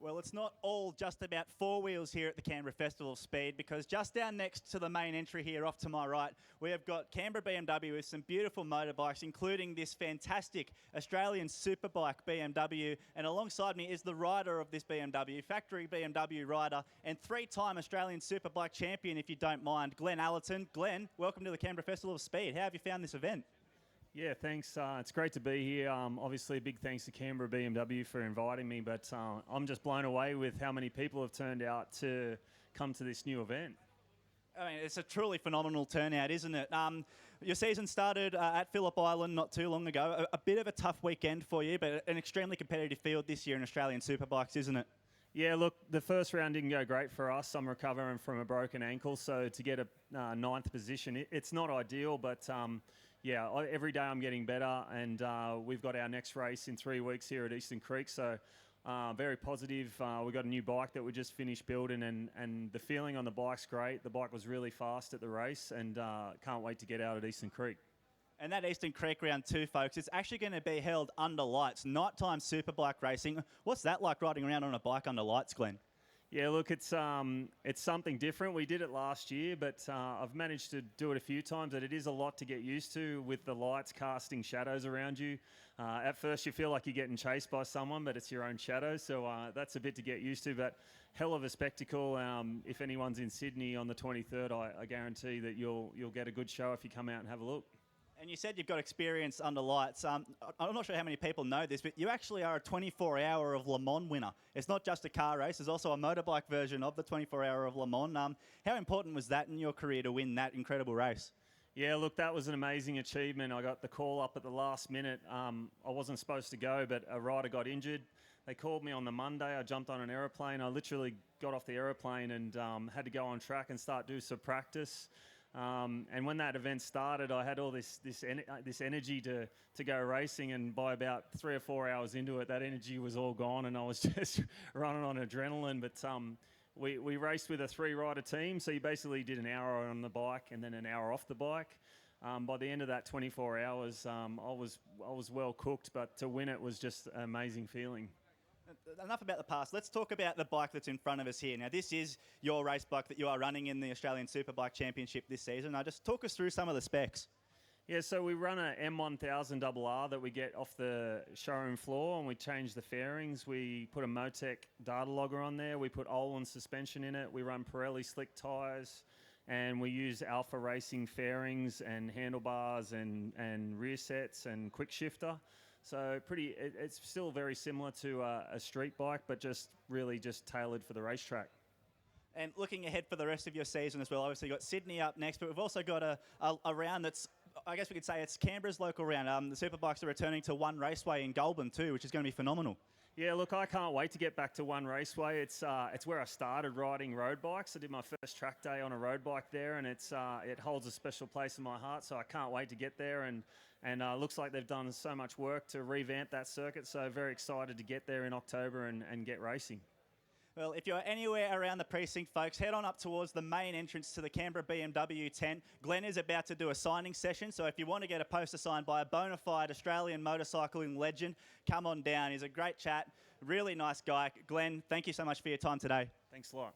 Well, it's not all just about four wheels here at the Canberra Festival of Speed, because just down next to the main entry here off to my right, we have got Canberra BMW with some beautiful motorbikes, including this fantastic Australian Superbike BMW. And alongside me is the rider of this BMW, factory BMW rider, and three-time Australian Superbike Champion, if you don't mind, Glen Allerton. Glen, welcome to the Canberra Festival of Speed. How have you found this event? Yeah, thanks. It's great to be here. Obviously, a big thanks to Canberra BMW for inviting me, but I'm just blown away with how many people have turned out to come to this new event. I mean, it's a truly phenomenal turnout, isn't it? Your season started at Phillip Island not too long ago. A bit of a tough weekend for you, but an extremely competitive field this year in Australian Superbikes, isn't it? Yeah, look, the first round didn't go great for us. I'm recovering from a broken ankle, so to get a ninth position, it's not ideal, but yeah, every day I'm getting better, and we've got our next race in 3 weeks here at Eastern Creek, so very positive. We've got a new bike that we just finished building, and the feeling on the bike's great. The bike was really fast at the race, and can't wait to get out at Eastern Creek. And that Eastern Creek round 2, folks, it's actually going to be held under lights, nighttime superbike racing. What's that like, riding around on a bike under lights, Glen? Yeah, look, it's something different. We did it last year, but I've managed to do it a few times, and it is a lot to get used to with the lights casting shadows around you. At first you feel like you're getting chased by someone, but it's your own shadow, so that's a bit to get used to, but hell of a spectacle. If anyone's in Sydney on the 23rd, I guarantee that you'll get a good show if you come out and have a look. And you said you've got experience under lights. I'm not sure how many people know this, but you actually are a 24-hour of Le Mans winner. It's not just a car race. There's also a motorbike version of the 24-hour of Le Mans. How important was that in your career to win that incredible race? Yeah, look, that was an amazing achievement. I got the call up at the last minute. I wasn't supposed to go, but a rider got injured. They called me on the Monday. I jumped on an aeroplane. I literally got off the aeroplane and had to go on track and start do some practice. And when that event started, I had all this energy to go racing, and by about 3 or 4 hours into it, that energy was all gone, and I was just running on adrenaline. But we raced with a 3-rider team, so you basically did an hour on the bike and then an hour off the bike. By the end of that 24 hours, I was well cooked, but to win it was just an amazing feeling. Enough about the past. Let's talk about the bike that's in front of us here. Now, this is your race bike that you are running in the Australian Superbike Championship this season. Now, just talk us through some of the specs. Yeah, so we run a M1000RR that we get off the showroom floor, and we change the fairings. We put a Motec data logger on there. We put Olin suspension in it. We run Pirelli slick tyres, and we use Alpha Racing fairings and handlebars and rear sets and quick shifter. So it's still very similar to a street bike, but just really just tailored for the racetrack. And looking ahead for the rest of your season as well, obviously you've got Sydney up next, but we've also got a round that's, I guess we could say it's Canberra's local round. The Superbikes are returning to One Raceway in Goulburn too, which is going to be phenomenal. Yeah, look, I can't wait to get back to One Raceway. It's where I started riding road bikes. I did my first track day on a road bike there, and it holds a special place in my heart, so I can't wait to get there. And looks like they've done so much work to revamp that circuit, so very excited to get there in October and get racing. Well, if you're anywhere around the precinct, folks, head on up towards the main entrance to the Canberra BMW tent. Glen is about to do a signing session, so if you want to get a poster signed by a bona fide Australian motorcycling legend, come on down. He's a great chat, really nice guy. Glen, thank you so much for your time today. Thanks a lot.